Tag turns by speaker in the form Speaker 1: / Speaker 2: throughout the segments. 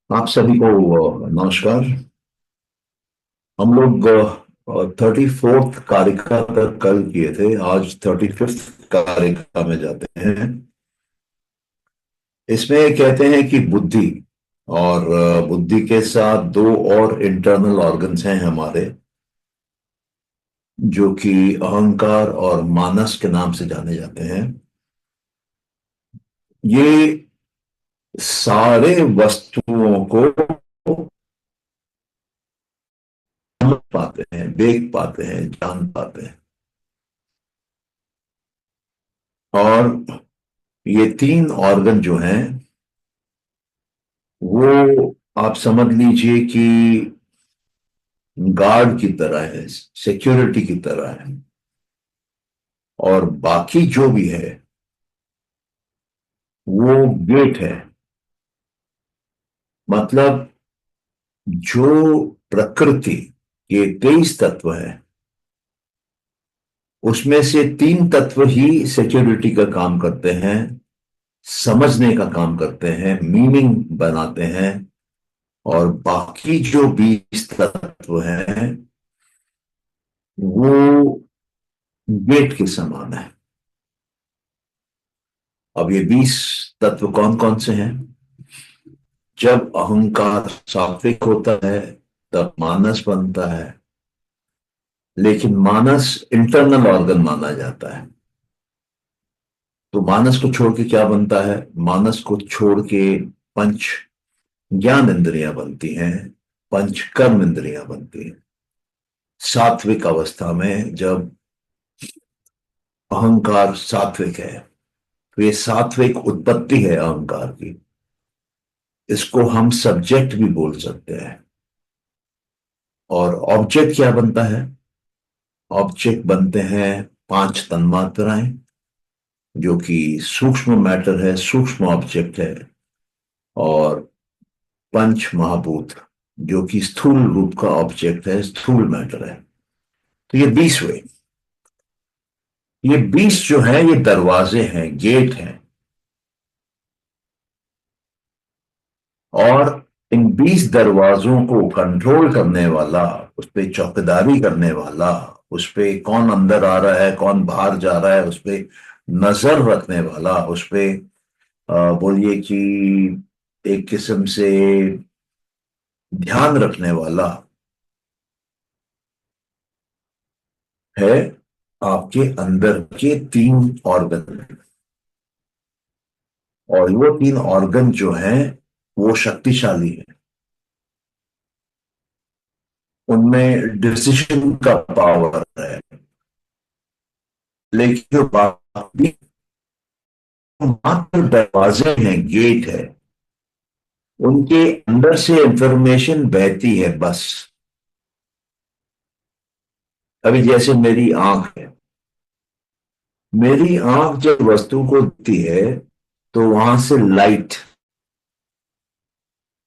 Speaker 1: आप सभी को नमस्कार। हम लोग 34th कारिका तक कल किए थे। आज 35th कारिका में जाते हैं। इसमें कहते हैं कि बुद्धि और बुद्धि के साथ दो और इंटरनल ऑर्गन्स हैं हमारे, जो कि अहंकार और मानस के नाम से जाने जाते हैं। ये सारे वस्तुओं को समझ पाते हैं, देख पाते हैं, जान पाते हैं। और ये तीन ऑर्गन जो हैं वो आप समझ लीजिए कि गार्ड की तरह है, सिक्योरिटी की तरह है। और बाकी जो भी है वो गेट है। मतलब जो प्रकृति के 23 तत्व है उसमें से तीन तत्व ही सिक्योरिटी का काम करते हैं, समझने का काम करते हैं, मीनिंग बनाते हैं। और बाकी जो 20 तत्व हैं वो गेट के समान है। अब ये 20 तत्व कौन कौन से हैं? जब अहंकार सात्विक होता है तब मानस बनता है। लेकिन मानस इंटरनल ऑर्गन माना जाता है। तो मानस को छोड़ के क्या बनता है? मानस को छोड़ के पंच ज्ञान इंद्रियां बनती हैं, पंच कर्म इंद्रियां बनती हैं। सात्विक अवस्था में जब अहंकार सात्विक है तो ये सात्विक उत्पत्ति है अहंकार की। इसको हम सब्जेक्ट भी बोल सकते हैं। और ऑब्जेक्ट क्या बनता है? ऑब्जेक्ट बनते हैं पांच तन्मात्राएं, जो कि सूक्ष्म मैटर है, सूक्ष्म ऑब्जेक्ट है। और पंच महाभूत, जो कि स्थूल रूप का ऑब्जेक्ट है, स्थूल मैटर है। तो ये 20 हुए। ये 20 जो है ये दरवाजे हैं, गेट हैं। और इन 20 दरवाजों को कंट्रोल करने वाला, उस पर चौकीदारी करने वाला, उस पे कौन अंदर आ रहा है कौन बाहर जा रहा है उस पे नजर रखने वाला, उस पे बोलिए कि एक किस्म से ध्यान रखने वाला है आपके अंदर के तीन ऑर्गन। और वो तीन ऑर्गन जो हैं वो शक्तिशाली है। उनमें डिसीजन का पावर है। लेकिन जो बाकी मात्र दरवाजे हैं, गेट है, उनके अंदर से इंफॉर्मेशन बहती है बस। अभी जैसे मेरी आंख है। मेरी आंख जब वस्तु को दिखती है तो वहां से लाइट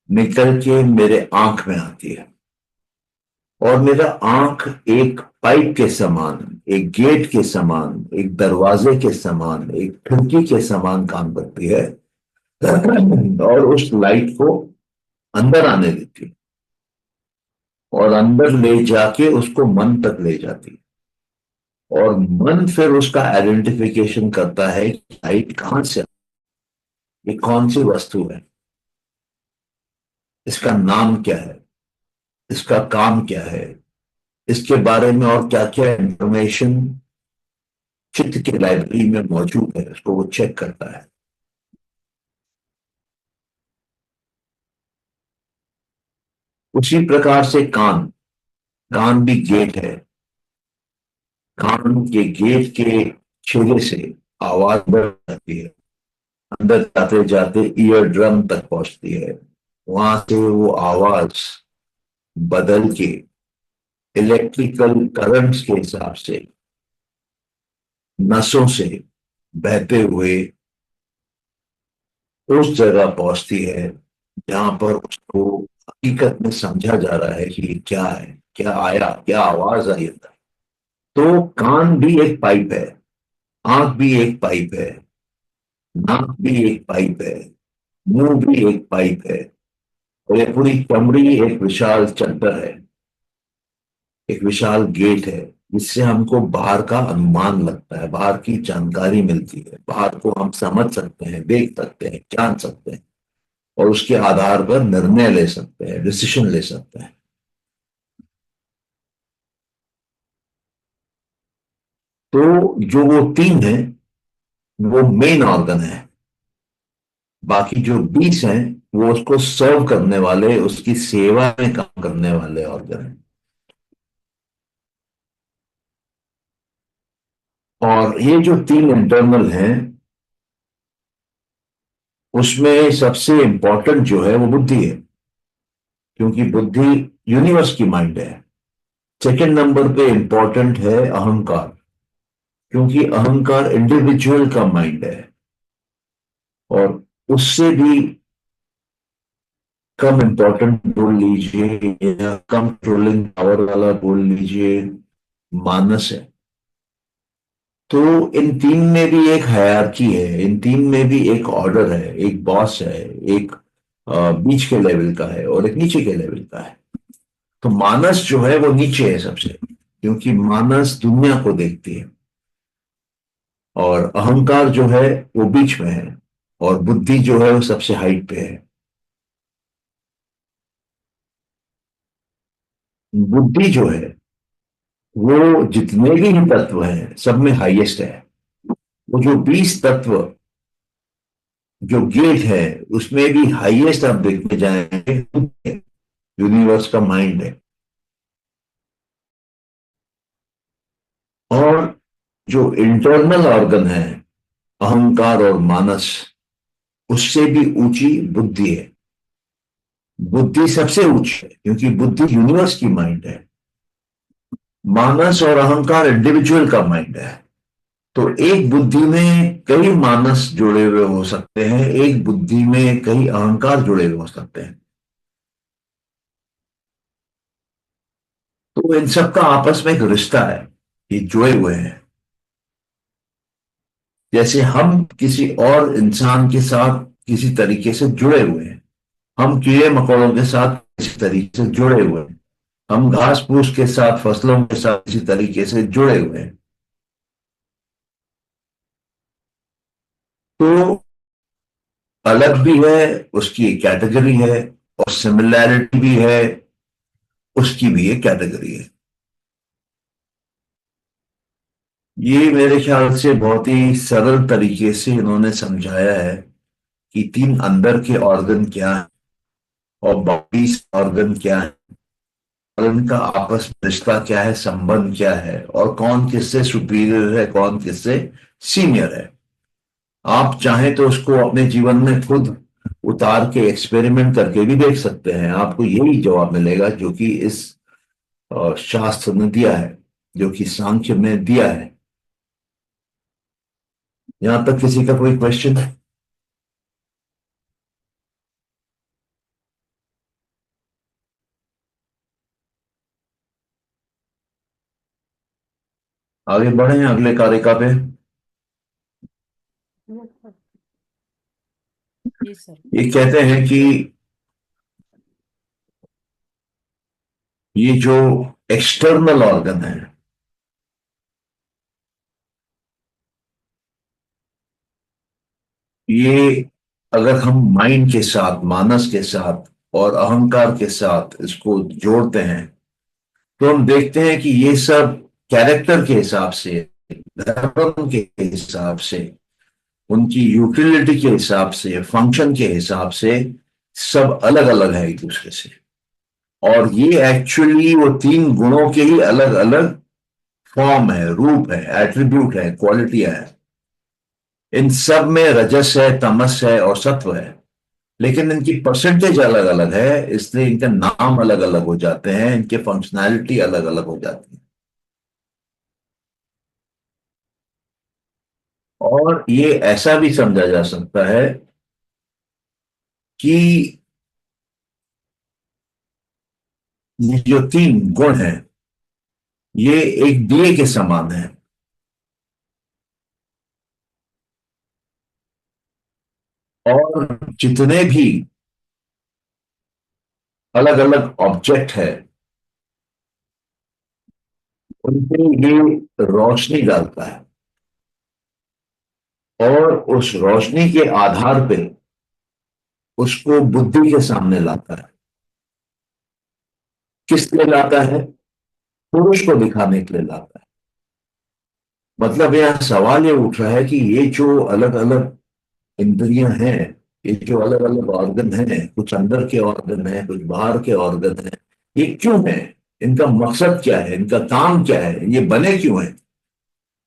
Speaker 1: निकल के मेरे आंख में आती है। और मेरा आंख एक पाइप के समान, एक गेट के समान, एक दरवाजे के समान, एक खिड़की के समान काम करती है। और उस लाइट को अंदर आने देती है और अंदर ले जाके उसको मन तक ले जाती है। और मन फिर उसका आइडेंटिफिकेशन करता है कि लाइट कहां से, ये कौन सी वस्तु है, इसका नाम क्या है, इसका काम क्या है, इसके बारे में और क्या क्या इंफॉर्मेशन चित्त की लाइब्रेरी में मौजूद है, उसको वो चेक करता है। उसी प्रकार से कान, कान भी गेट है। कान के गेट के छेदे से आवाज बढ़ जाती है, अंदर जाते जाते ईयर ड्रम तक पहुंचती है। वहां से वो आवाज बदल के इलेक्ट्रिकल करंट्स के हिसाब से नसों से बहते हुए उस जगह पहुंचती है जहां पर उसको हकीकत में समझा जा रहा है कि ये क्या है, क्या आया, क्या आवाज आई अंदर। तो कान भी एक पाइप है, आंख भी एक पाइप है, नाक भी एक पाइप है, मुंह भी एक पाइप है। और ये पूरी चमड़ी एक विशाल चद्दर है, एक विशाल गेट है, जिससे हमको बाहर का अनुमान लगता है, बाहर की जानकारी मिलती है, बाहर को हम समझ सकते हैं, देख सकते हैं, जान सकते हैं, और उसके आधार पर निर्णय ले सकते हैं, डिसीजन ले सकते हैं। तो जो वो तीन है, वो मेन ऑर्गन है। बाकी जो 20 हैं, वो उसको सर्व करने वाले, उसकी सेवा में काम करने वाले ऑर्गन हैं। और ये जो तीन इंटरनल हैं, उसमें सबसे इंपॉर्टेंट जो है वो बुद्धि है, क्योंकि बुद्धि यूनिवर्स की माइंड है। सेकंड नंबर पे इंपॉर्टेंट है अहंकार, क्योंकि अहंकार इंडिविजुअल का माइंड है, और उससे भी कम इंपॉर्टेंट बोल लीजिए या कम कंट्रोलिंग पावर वाला बोल लीजिए, मानस है। तो इन तीन में भी एक हायरार्की है, इन तीन में भी एक ऑर्डर है, एक बॉस है, एक बीच के लेवल का है और एक नीचे के लेवल का है। तो मानस जो है वो नीचे है सबसे, क्योंकि मानस दुनिया को देखती है, और अहंकार जो है वो बीच में है, और बुद्धि जो है वो सबसे हाइट पे है। बुद्धि जो है वो जितने भी तत्व हैं सब में हाईएस्ट है। वो जो 20 तत्व जो गेट है, उसमें भी हाईएस्ट आप देखते जाएंगे, यूनिवर्स का माइंड है। और जो इंटरनल ऑर्गन है, अहंकार और मानस, उससे भी ऊंची बुद्धि है। बुद्धि सबसे ऊंची है, क्योंकि बुद्धि यूनिवर्स की माइंड है। मानस और अहंकार इंडिविजुअल का माइंड है। तो एक बुद्धि में कई मानस जुड़े हुए हो सकते हैं, एक बुद्धि में कई अहंकार जुड़े हुए हो सकते हैं। तो इन सब का आपस में एक रिश्ता है, ये जुड़े हुए हैं। जैसे हम किसी और इंसान के साथ किसी तरीके से जुड़े हुए हैं, हम कीड़े मकोड़ों के साथ किसी तरीके से जुड़े हुए हैं, हम घास फूस के साथ, फसलों के साथ किसी तरीके से जुड़े हुए हैं। तो अलग भी है, उसकी एक कैटेगरी है, और सिमिलैरिटी भी है, उसकी भी एक कैटेगरी है। ये मेरे ख्याल से बहुत ही सरल तरीके से इन्होंने समझाया है कि तीन अंदर के ऑर्गन क्या है और बाकी ऑर्गन क्या है, और इनका आपस में रिश्ता क्या है, संबंध क्या है, और कौन किससे सुपीरियर है, कौन किससे सीनियर है। आप चाहें तो उसको अपने जीवन में खुद उतार के एक्सपेरिमेंट करके भी देख सकते हैं, आपको यही जवाब मिलेगा जो कि इस शास्त्र ने दिया है, जो कि सांख्य में दिया है। यहां तक किसी का कोई क्वेश्चन है? आगे बढ़े हैं अगले कारिका पे।
Speaker 2: जी सर।
Speaker 1: ये कहते हैं कि ये जो एक्सटर्नल ऑर्गन है, ये अगर हम माइंड के साथ, मानस के साथ और अहंकार के साथ इसको जोड़ते हैं, तो हम देखते हैं कि ये सब कैरेक्टर के हिसाब से, धर्म के हिसाब से, उनकी यूटिलिटी के हिसाब से, फंक्शन के हिसाब से सब अलग अलग है एक दूसरे से। और ये एक्चुअली वो तीन गुणों के ही अलग अलग फॉर्म है, रूप है, एट्रीब्यूट है, क्वालिटियां है। इन सब में रजस है, तमस है और सत्व है, लेकिन इनकी परसेंटेज अलग अलग है, इसलिए इनके नाम अलग अलग हो जाते हैं, इनके फंक्शनैलिटी अलग अलग हो जाती है। और ये ऐसा भी समझा जा सकता है कि ये जो तीन गुण हैं, ये एक दिए के समान है, और जितने भी अलग अलग ऑब्जेक्ट है, उन पे ये रोशनी डालता है और उस रोशनी के आधार पे उसको बुद्धि के सामने लाता है। किस लिए लाता है? पुरुष को दिखाने के लिए लाता है। मतलब यह सवाल ये उठ रहा है कि ये जो अलग अलग इंद्रियां हैं, ये जो अलग अलग ऑर्गन हैं, कुछ अंदर के ऑर्गन हैं, कुछ बाहर के ऑर्गन हैं, ये क्यों है? इनका मकसद क्या है? इनका काम क्या है? ये बने क्यों है?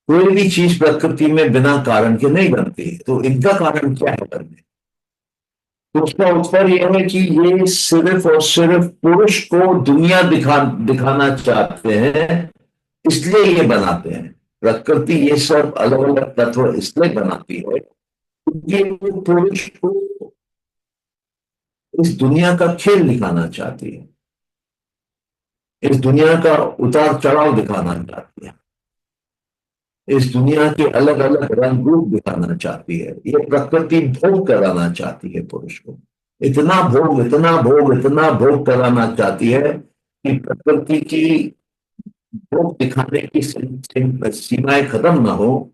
Speaker 1: कोई भी चीज प्रकृति में बिना कारण के नहीं बनती है, तो इनका कारण क्या है बनने? तो उसका उत्तर यह है कि ये सिर्फ और सिर्फ पुरुष को दुनिया दिखाना चाहते हैं, इसलिए ये बनाते हैं। प्रकृति ये सब अलग अलग तत्व इसलिए बनाती है क्योंकि वो पुरुष को इस दुनिया का खेल दिखाना चाहती है, इस दुनिया का उतार चढ़ाव दिखाना चाहती है, इस दुनिया के अलग अलग रंग रूप दिखाना चाहती है। ये प्रकृति भोग कराना चाहती है पुरुष को। इतना भोग, इतना भोग, इतना भोग कराना चाहती है कि प्रकृति की भोग दिखाने की सीमाएं खत्म ना हो,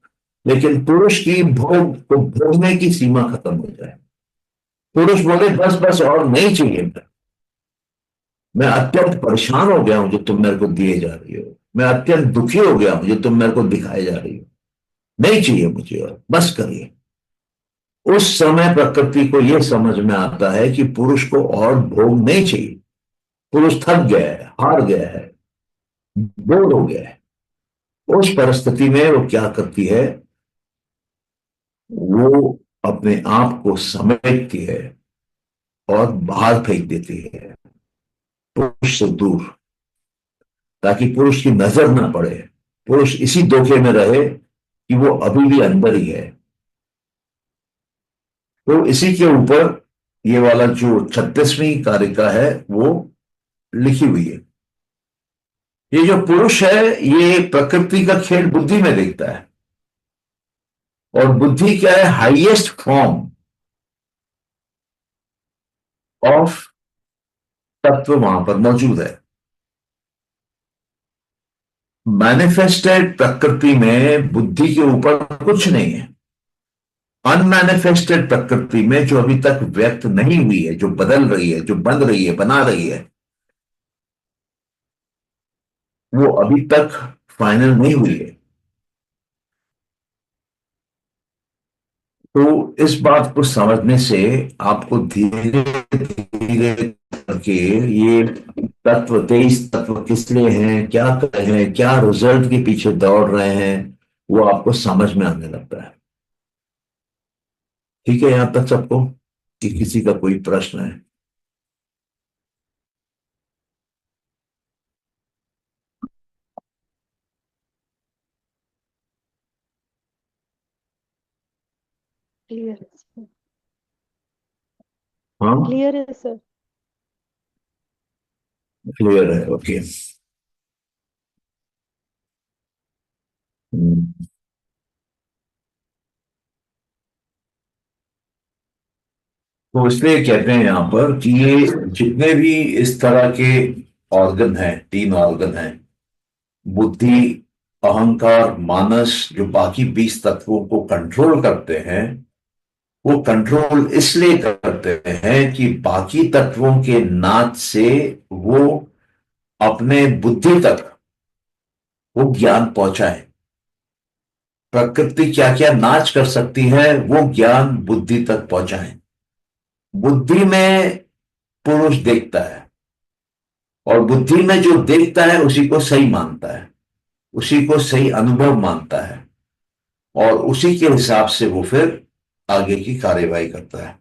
Speaker 1: लेकिन पुरुष की भोग को भोगने की सीमा खत्म हो जाए। पुरुष बोले बस बस और नहीं चाहिए, मैं अत्यंत परेशान हो गया हूं जो तुम मेरे को दिए जा रही हो, मैं अत्यंत दुखी हो गया हूं जो तुम मेरे को दिखाए जा रही हो, नहीं चाहिए मुझे और बस करिए। उस समय प्रकृति को यह समझ में आता है कि पुरुष को और भोग नहीं चाहिए। पुरुष थक गया है, हार गया है, बोर हो गया है। उस परिस्थिति में वो क्या करती है? वो अपने आप को समेटती है और बाहर फेंक देती है, पुरुष से दूर, ताकि पुरुष की नजर ना पड़े, पुरुष इसी धोखे में रहे कि वो अभी भी अंदर ही है। तो इसी के ऊपर ये वाला जो 36वीं कारिका है वो लिखी हुई है। ये जो पुरुष है ये प्रकृति का खेल बुद्धि में देखता है, और बुद्धि क्या है? हाईएस्ट फॉर्म ऑफ तत्व वहां पर मौजूद है। मैनिफेस्टेड प्रकृति में बुद्धि के ऊपर कुछ नहीं है। अनमैनिफेस्टेड प्रकृति में जो अभी तक व्यक्त नहीं हुई है, जो बदल रही है, जो बन रही है, बना रही है, वो अभी तक फाइनल नहीं हुई है। तो इस बात को समझने से आपको धीरे धीरे करके ये तत्व, 23 तत्व किस लिए हैं, क्या कर रहे हैं, क्या रिजल्ट के पीछे दौड़ रहे हैं, वो आपको समझ में आने लगता है। ठीक है यहां तक सबको? कि किसी का कोई प्रश्न है?
Speaker 2: क्लियर है।
Speaker 1: हाँ,
Speaker 2: क्लियर है सर।
Speaker 1: क्लियर है, ओके। तो इसलिए कहते हैं यहां पर कि ये जितने भी इस तरह के ऑर्गन हैं, 3 ऑर्गन हैं, बुद्धि, अहंकार, मानस, जो बाकी 20 तत्वों को कंट्रोल करते हैं, वो कंट्रोल इसलिए करते हैं कि बाकी तत्वों के नाच से वो अपने बुद्धि तक वो ज्ञान पहुंचाए। प्रकृति क्या क्या नाच कर सकती है वो ज्ञान बुद्धि तक पहुंचाए। बुद्धि में पुरुष देखता है, और बुद्धि में जो देखता है उसी को सही मानता है, उसी को सही अनुभव मानता है, और उसी के हिसाब से वो फिर आगे की कार्यवाही करता है।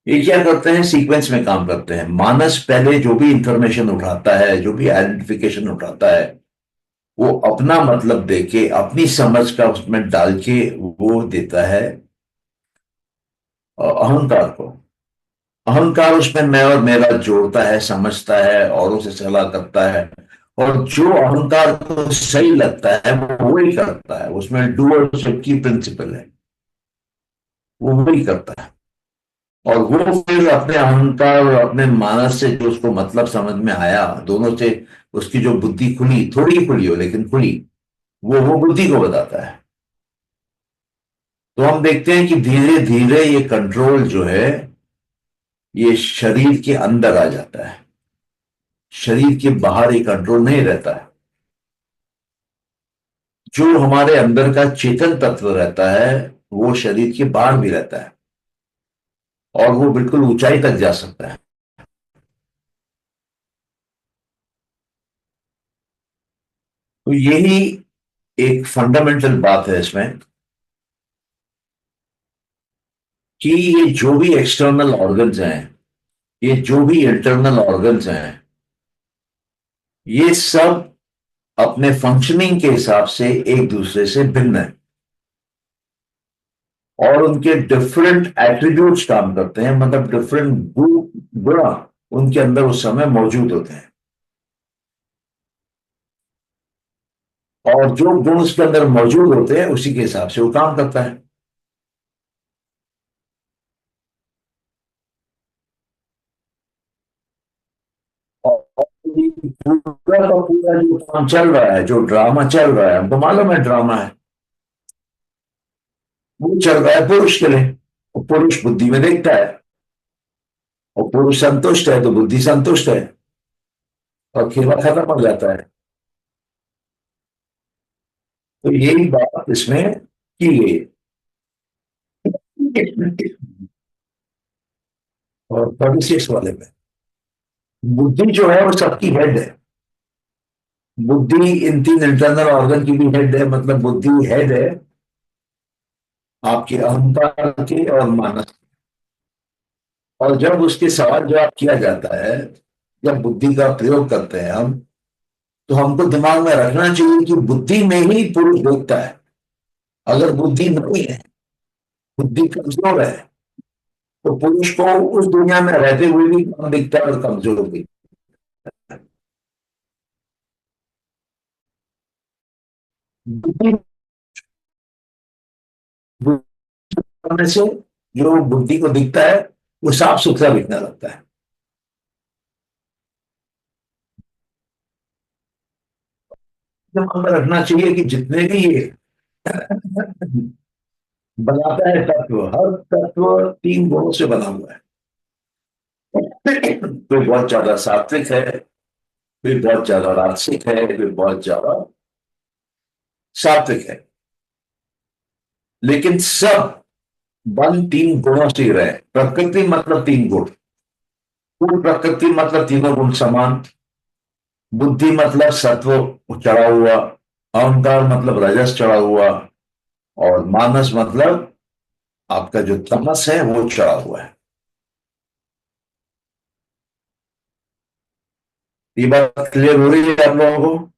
Speaker 1: ये क्या करते हैं? सीक्वेंस में काम करते हैं। मानस पहले जो भी इंफॉर्मेशन उठाता है, जो भी आइडेंटिफिकेशन उठाता है, वो अपना मतलब देके, अपनी समझ का उसमें डाल के वो देता है अहंकार को। अहंकार उसमें मैं और मेरा जोड़ता है, समझता है, औरों से सलाह करता है, और जो अहंकार को सही लगता है वो वही करता है, उसमें डूअरशिप की प्रिंसिपल है, वो वही करता है। और वो फिर अपने अहंकार और अपने मानस से जो उसको मतलब समझ में आया, दोनों से उसकी जो बुद्धि खुली, थोड़ी ही खुली हो लेकिन खुली, वो बुद्धि को बताता है। तो हम देखते हैं कि धीरे धीरे ये कंट्रोल जो है ये शरीर के अंदर आ जाता है, शरीर के बाहर ये कंट्रोल नहीं रहता है। जो हमारे अंदर का चेतन तत्व रहता है वो शरीर के बाहर भी रहता है, और वो बिल्कुल ऊंचाई तक जा सकता है। तो यही एक फंडामेंटल बात है इसमें, कि ये जो भी एक्सटर्नल ऑर्गन्स हैं, ये जो भी इंटरनल ऑर्गन्स हैं, ये सब अपने फंक्शनिंग के हिसाब से एक दूसरे से भिन्न है, और उनके डिफरेंट एट्रीब्यूट्स काम करते हैं, मतलब डिफरेंट गुण उनके अंदर उस समय मौजूद होते हैं। और जो गुण उसके अंदर मौजूद होते हैं उसी के हिसाब से वो काम करता है। और पूरा का पूरा जो काम चल रहा है, जो ड्रामा चल रहा है, हमको मालूम है ड्रामा है, वो चल रहा है पुरुष के लिए। और पुरुष बुद्धि में देखता है, और पुरुष संतुष्ट है तो बुद्धि संतुष्ट है, और खेला खत्म हो जाता है। तो यही बात इसमें की गई है। और 36 वाले में बुद्धि जो है वो सबकी हेड है। बुद्धि इन तीन इंटरनल ऑर्गन की भी हेड है, मतलब बुद्धि हेड है आपके अहंकार के और मानस। और जब उसके सवाल जवाब किया जाता है, जब बुद्धि का प्रयोग करते हैं हम, तो हमको दिमाग में रखना चाहिए कि बुद्धि में ही पुरुष देखता है। अगर बुद्धि नहीं है, बुद्धि कमजोर है, तो पुरुष को उस दुनिया में रहते हुए भी कम दिखता है और कमजोर भी। बुद्धि करने से जो बुद्धि को दिखता है वो साफ सुथरा दिखने लगता है। दिमाग में रखना चाहिए कि जितने भी ये बनाता है तत्व, हर तत्व तीन गुणों से बना हुआ है। कोई बहुत ज्यादा सात्विक है, कोई बहुत ज्यादा राजसिक है, कोई बहुत ज्यादा सात्विक है, लेकिन सब बन तीन गुणों से ही रहे। प्रकृति मतलब तीन गुण, पूर्ण प्रकृति मतलब तीनों गुण समान, बुद्धि मतलब सत्व चढ़ा हुआ, अहंकार मतलब रजस चढ़ा हुआ, और मानस मतलब आपका जो तमस है वो चढ़ा हुआ है। ये बात क्लियर हो रही है आप लोगों को?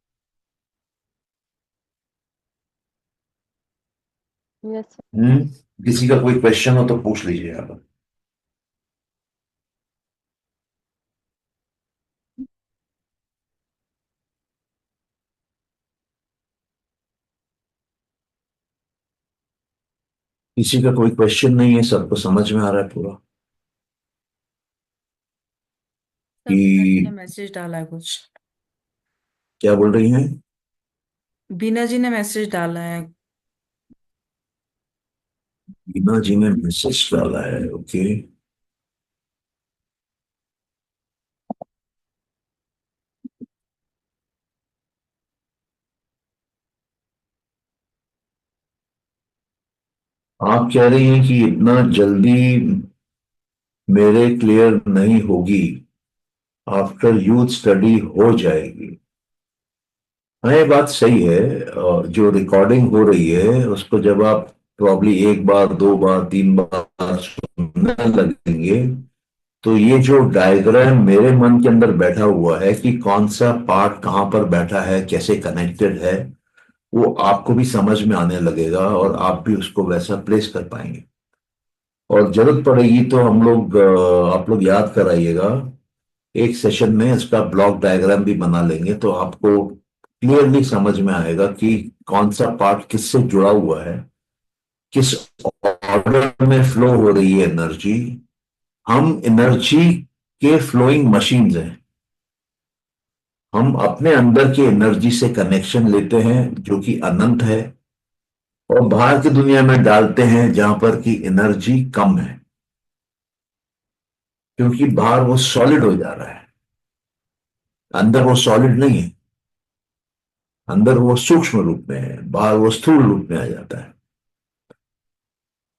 Speaker 2: Yes.
Speaker 1: किसी का कोई क्वेश्चन हो तो पूछ लीजिए आप। किसी का कोई क्वेश्चन नहीं है, सबको समझ में आ रहा है पूरा
Speaker 3: सर बीना जी ने
Speaker 1: कि
Speaker 3: मैसेज डाला है कुछ।
Speaker 1: क्या बोल रही हैं?
Speaker 3: बीना जी ने मैसेज डाला है।
Speaker 1: बीना जी ने मैसेज डाला है, ओके। आप कह रही हैं कि इतना जल्दी मेरे क्लियर नहीं होगी, आफ्टर यूथ स्टडी हो जाएगी। हाँ, ये बात सही है। जो रिकॉर्डिंग हो रही है उसको जब आप प्रॉब्ली एक बार, दो बार, तीन बार सुनने लगेंगे, तो ये जो डायग्राम मेरे मन के अंदर बैठा हुआ है कि कौन सा पार्ट कहाँ पर बैठा है, कैसे कनेक्टेड है, वो आपको भी समझ में आने लगेगा, और आप भी उसको वैसा प्लेस कर पाएंगे। और जरूरत पड़ेगी तो हम लोग आप लोग याद कराइएगा एक सेशन में इसका ब्लॉक डायग्राम भी बना लेंगे तो आपको क्लियरली समझ में आएगा कि कौन सा पार्ट किससे जुड़ा हुआ है, किस ऑर्डर में फ्लो हो रही है एनर्जी। हम एनर्जी के फ्लोइंग मशीन्स हैं। हम अपने अंदर की एनर्जी से कनेक्शन लेते हैं जो कि अनंत है, और बाहर की दुनिया में डालते हैं जहां पर की एनर्जी कम है, क्योंकि बाहर वो सॉलिड हो जा रहा है, अंदर वो सॉलिड नहीं है। अंदर वो सूक्ष्म रूप में है, बाहर वो स्थूल रूप में आ जाता है।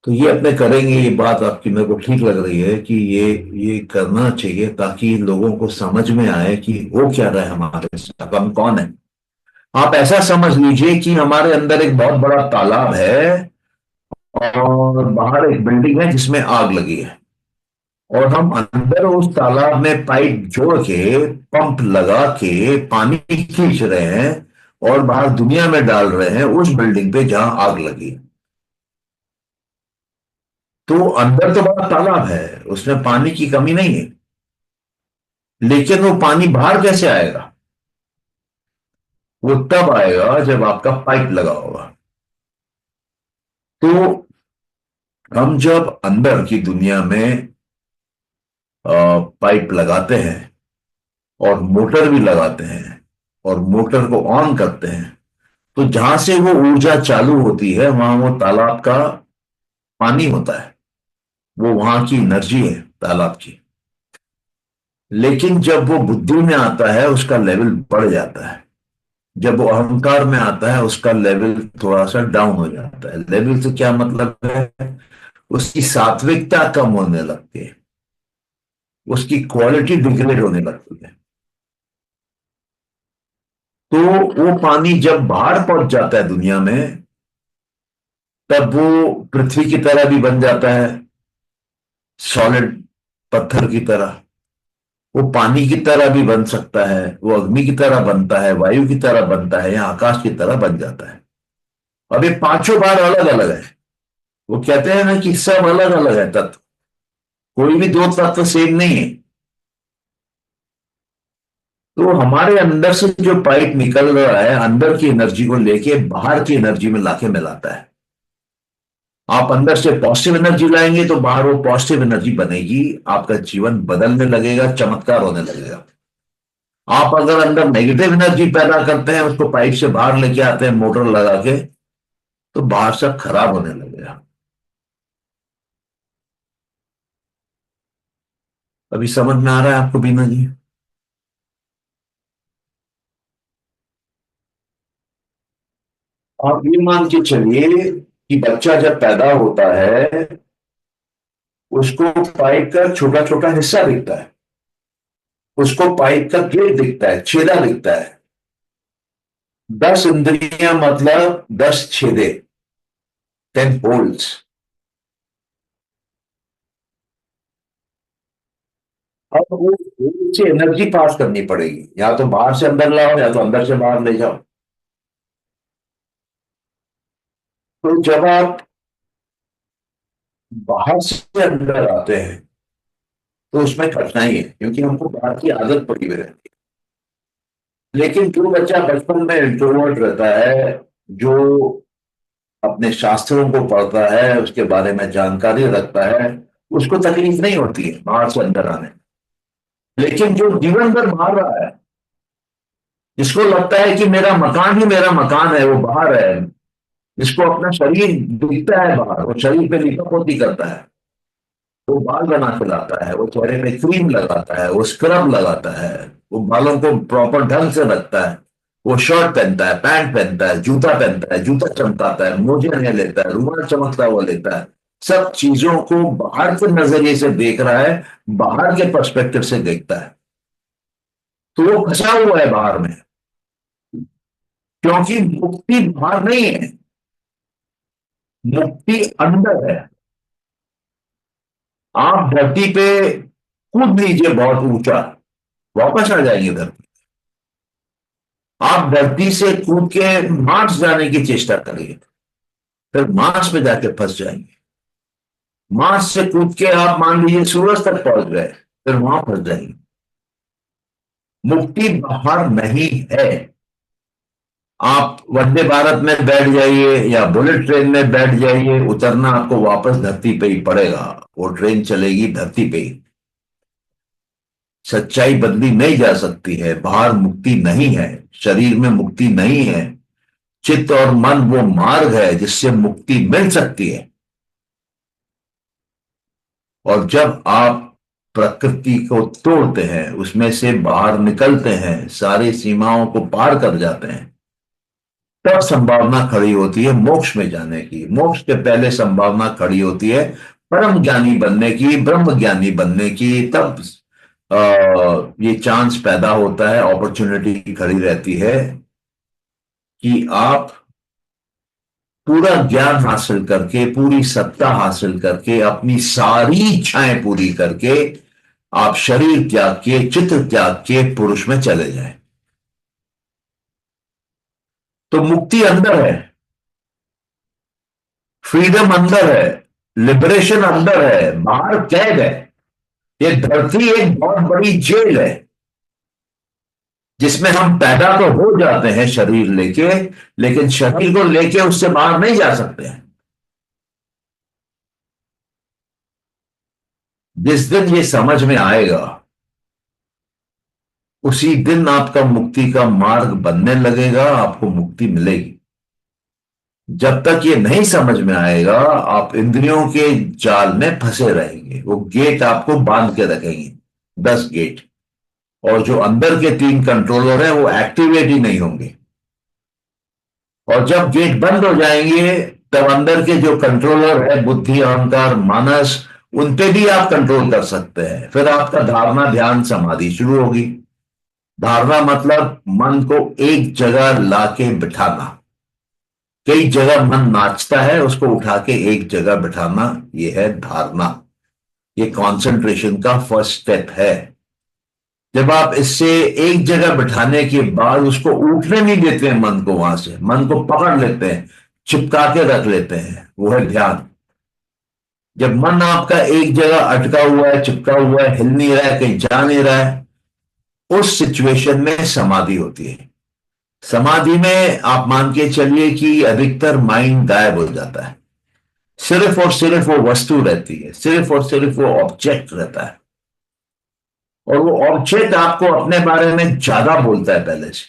Speaker 1: तो ये अपने करेंगे, ये बात आपकी मेरे को ठीक लग रही है कि ये करना चाहिए ताकि लोगों को समझ में आए कि हो क्या रहा है हमारे साथ, हम कौन है। आप ऐसा समझ लीजिए कि हमारे अंदर एक बहुत बड़ा तालाब है और बाहर एक बिल्डिंग है जिसमें आग लगी है, और हम अंदर उस तालाब में पाइप जोड़ के, पंप लगा के पानी खींच रहे हैं और बाहर दुनिया में डाल रहे हैं उस बिल्डिंग पे जहां आग लगी है। तो अंदर तो बड़ा तालाब है, उसमें पानी की कमी नहीं है, लेकिन वो पानी बाहर कैसे आएगा? वो तब आएगा जब आपका पाइप लगा होगा। तो हम जब अंदर की दुनिया में पाइप लगाते हैं और मोटर भी लगाते हैं और मोटर को ऑन करते हैं, तो जहां से वो ऊर्जा चालू होती है वहां वो तालाब का पानी होता है, वो वहां की एनर्जी है तालाब की। लेकिन जब वो बुद्धि में आता है उसका लेवल बढ़ जाता है, जब वो अहंकार में आता है उसका लेवल थोड़ा सा डाउन हो जाता है। लेवल से क्या मतलब है? उसकी सात्विकता कम होने लगती है, उसकी क्वालिटी डिग्रेड होने लगती है। तो वो पानी जब बाहर पहुंच जाता है दुनिया में, तब वो पृथ्वी की तरह भी बन जाता है, सॉलिड पत्थर की तरह। वो पानी की तरह भी बन सकता है, वो अग्नि की तरह बनता है, वायु की तरह बनता है, या आकाश की तरह बन जाता है। अब ये पांचों बार अलग अलग है। वो कहते हैं ना कि सब अलग अलग है तत्व, कोई भी दो तत्व सेम नहीं है। तो हमारे अंदर से जो पाइप निकल रहा है अंदर की एनर्जी को लेके बाहर की एनर्जी में लाके मिलाता है। आप अंदर से पॉजिटिव एनर्जी लाएंगे तो बाहर वो पॉजिटिव एनर्जी बनेगी, आपका जीवन बदलने लगेगा, चमत्कार होने लगेगा। आप अगर अंदर नेगेटिव एनर्जी पैदा करते हैं, उसको पाइप से बाहर लेके आते हैं मोटर लगा के, तो बाहर सब खराब होने लगेगा। अभी समझ में आ रहा है आपको बीना जी? आप ये मान के चलिए कि बच्चा जब पैदा होता है उसको पाइप का छोटा छोटा हिस्सा दिखता है, उसको पाइप का गेट दिखता है, छेदा दिखता है। 10 इंद्रियां मतलब 10 छेदे, 10 होल्स। अब वो से एनर्जी पास करनी पड़ेगी, या तो बाहर से अंदर लाओ या तो अंदर से बाहर ले जाओ। तो जब आप बाहर से अंदर आते हैं तो उसमें कठिनाई है, क्योंकि हमको बाहर की आदत पड़ी हुई रहती है। लेकिन जो बच्चा बचपन में इंट्रोवर्ट रहता है, जो अपने शास्त्रों को पढ़ता है, उसके बारे में जानकारी रखता है, उसको तकलीफ नहीं होती है बाहर से अंदर आने में। लेकिन जो जीवन भर बाहर रहा है, जिसको लगता है कि मेरा मकान ही मेरा मकान है, वो बाहर है, जिसको अपना शरीर दिखता है बाहर, वो शरीर पे लिपापोती करता है, वो बाल बना के लाता है, वो चेहरे पे क्रीम लगाता है, वो स्क्रब लगाता है, वो बालों को प्रॉपर ढंग से रखता है, वो शर्ट पहनता है, पैंट पहनता है, जूता पहनता है, जूता चमकाता है, मोजे नए लेता है, रुमाल चमकता हुआ लेता है। सब चीजों को बाहर के नजरिए से देख रहा है, बाहर के पर्सपेक्टिव से देखता है। तो वो फंसा हुआ है बाहर में, क्योंकि मुक्ति बाहर नहीं है, मुक्ति अंदर है। आप धरती पे कूद लीजिए बहुत ऊंचा, वापस आ जाएंगे धरती। आप धरती से कूद के मार्स जाने की चेष्टा करिए, फिर मार्स पे जाके फंस जाएंगे। मार्स से कूद के आप मान लीजिए सूरज तक पहुंच गए, फिर वहां फंस जाएंगे। मुक्ति बाहर नहीं है। आप वंदे भारत में बैठ जाइए या बुलेट ट्रेन में बैठ जाइए, उतरना आपको वापस धरती पे ही पड़ेगा। वो ट्रेन चलेगी धरती पे ही। सच्चाई बदली नहीं जा सकती है। बाहर मुक्ति नहीं है, शरीर में मुक्ति नहीं है। चित्त और मन वो मार्ग है जिससे मुक्ति मिल सकती है। और जब आप प्रकृति को तोड़ते हैं, उसमें से बाहर निकलते हैं, सारी सीमाओं को पार कर जाते हैं, तब संभावना खड़ी होती है मोक्ष में जाने की। मोक्ष के पहले संभावना खड़ी होती है परम ज्ञानी बनने की, ब्रह्म ज्ञानी बनने की। तब ये चांस पैदा होता है, अपॉर्चुनिटी खड़ी रहती है कि आप पूरा ज्ञान हासिल करके, पूरी सत्ता हासिल करके, अपनी सारी इच्छाएं पूरी करके आप शरीर त्याग के, चित्र त्याग के पुरुष में चले जाएं। तो मुक्ति अंदर है, फ्रीडम अंदर है, लिबरेशन अंदर है, बाहर कैद है। ये धरती एक बहुत बड़ी जेल है जिसमें हम पैदा तो हो जाते हैं शरीर लेके, लेकिन शरीर को लेके उससे बाहर नहीं जा सकते हैं। जिस दिन ये समझ में आएगा, उसी दिन आपका मुक्ति का मार्ग बनने लगेगा, आपको मुक्ति मिलेगी। जब तक ये नहीं समझ में आएगा, आप इंद्रियों के जाल में फंसे रहेंगे। वो गेट आपको बांध के रखेंगे, 10 गेट। और जो अंदर के 3 कंट्रोलर हैं वो एक्टिवेट ही नहीं होंगे। और जब गेट बंद हो जाएंगे, तब अंदर के जो कंट्रोलर है, बुद्धि, अहंकार, मानस, उन पे भी आप कंट्रोल कर सकते हैं। फिर आपका धारणा, ध्यान, समाधि शुरू होगी। धारणा मतलब मन को एक जगह लाके बिठाना। कई जगह मन नाचता है, उसको उठा के एक जगह बिठाना, यह है धारणा। ये कंसंट्रेशन का फर्स्ट स्टेप है। जब आप इससे एक जगह बिठाने के बाद उसको उठने नहीं देते हैं, मन को वहां से, मन को पकड़ लेते हैं, चिपका के रख लेते हैं, वो है ध्यान। जब मन आपका एक जगह अटका हुआ है, चिपका हुआ है, हिल नहीं रहा है, कहीं जा नहीं रहा है, उस सिचुएशन में समाधि होती है। समाधि में आप मान के चलिए कि अधिकतर माइंड गायब हो जाता है। सिर्फ और सिर्फ वो वस्तु रहती है, सिर्फ और सिर्फ वो ऑब्जेक्ट रहता है। और वो ऑब्जेक्ट आपको अपने बारे में ज्यादा बोलता है पहले से।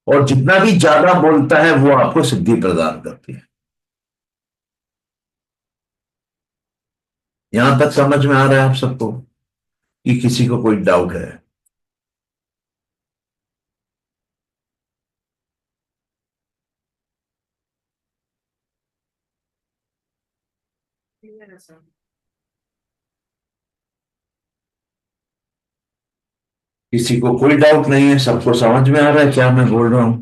Speaker 1: और जितना भी ज्यादा बोलता है वो आपको सिद्धि प्रदान करती है। यहां तक समझ में आ रहा है आप सबको, कि किसी को कोई डाउट है?
Speaker 3: क्लियर है सर।
Speaker 1: किसी को कोई डाउट नहीं है? सबको समझ में आ रहा है क्या मैं बोल रहा हूं?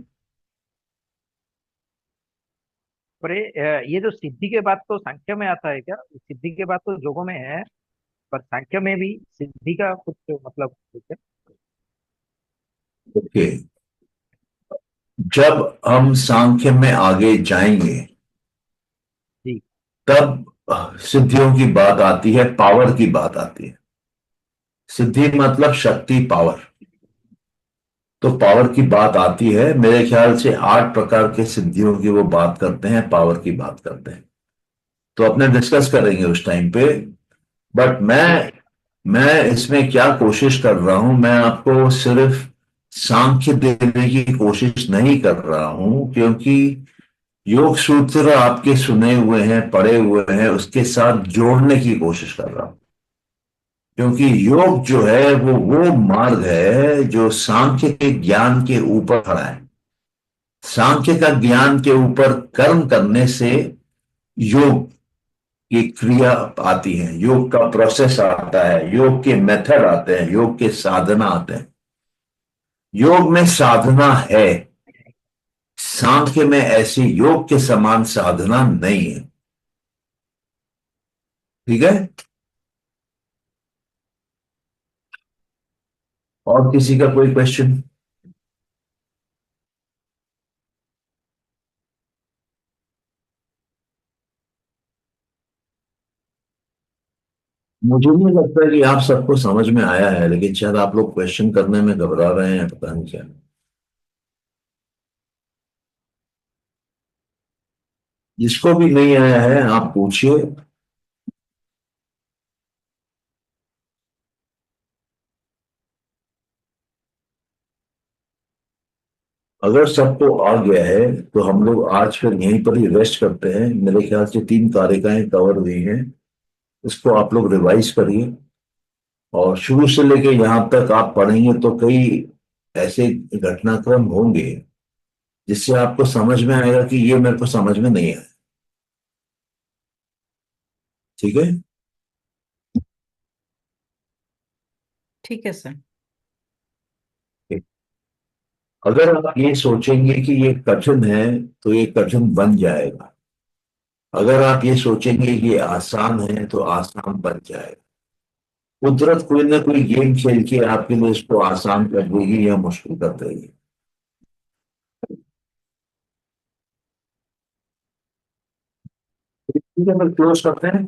Speaker 4: पर ये जो सिद्धि के बाद तो सांख्य में आता है क्या? सिद्धि के बाद तो योगों में है, पर सांख्य में भी सिद्धि का कुछ मतलब है क्या?
Speaker 1: ओके। जब हम सांख्य में आगे जाएंगे,
Speaker 4: जी।
Speaker 1: तब सिद्धियों की बात आती है, पावर की बात आती है। सिद्धि मतलब शक्ति, पावर। तो पावर की बात आती है, मेरे ख्याल से 8 प्रकार के सिद्धियों की वो बात करते हैं, पावर की बात करते हैं। तो अपने डिस्कस करेंगे उस टाइम पे। बट मैं इसमें क्या कोशिश कर रहा हूं, मैं आपको सिर्फ सांख्य देने की कोशिश नहीं कर रहा हूं, क्योंकि योग सूत्र आपके सुने हुए हैं, पढ़े हुए हैं, उसके साथ जोड़ने की कोशिश कर रहा हूं। क्योंकि योग जो है वो मार्ग है जो सांख्य के ज्ञान के ऊपर खड़ा है। सांख्य का ज्ञान के ऊपर कर्म करने से योग की क्रिया आती है, योग का प्रोसेस आता है, योग के मेथड आते हैं, योग के साधना आते हैं। योग में साधना है, सांख्य में ऐसी योग के समान साधना नहीं है। ठीक है? और किसी का कोई क्वेश्चन? मुझे नहीं लगता कि आप सबको समझ में आया है, लेकिन शायद आप लोग क्वेश्चन करने में घबरा रहे हैं, पता नहीं क्या। जिसको भी नहीं आया है आप पूछिए। अगर सबको आ गया है तो हम लोग आज फिर यहीं पर ही रेस्ट करते हैं। मेरे ख्याल से 3 तारीखें कवर हुई हैं। इसको आप लोग रिवाइज करिए, और शुरू से लेके यहां तक आप पढ़ेंगे तो कई ऐसे घटनाक्रम होंगे जिससे आपको समझ में आएगा कि ये मेरे को समझ में नहीं आया। ठीक है।
Speaker 3: ठीक है सर।
Speaker 1: अगर आप ये सोचेंगे कि ये कठिन है तो ये कठिन बन जाएगा। अगर आप ये सोचेंगे कि ये आसान है तो आसान बन जाएगा। कुदरत कोई ना कोई गेम खेल के आपके लिए इसको आसान कर देगी या मुश्किल कर देगी। ठीक है, फिर क्लोज करते हैं।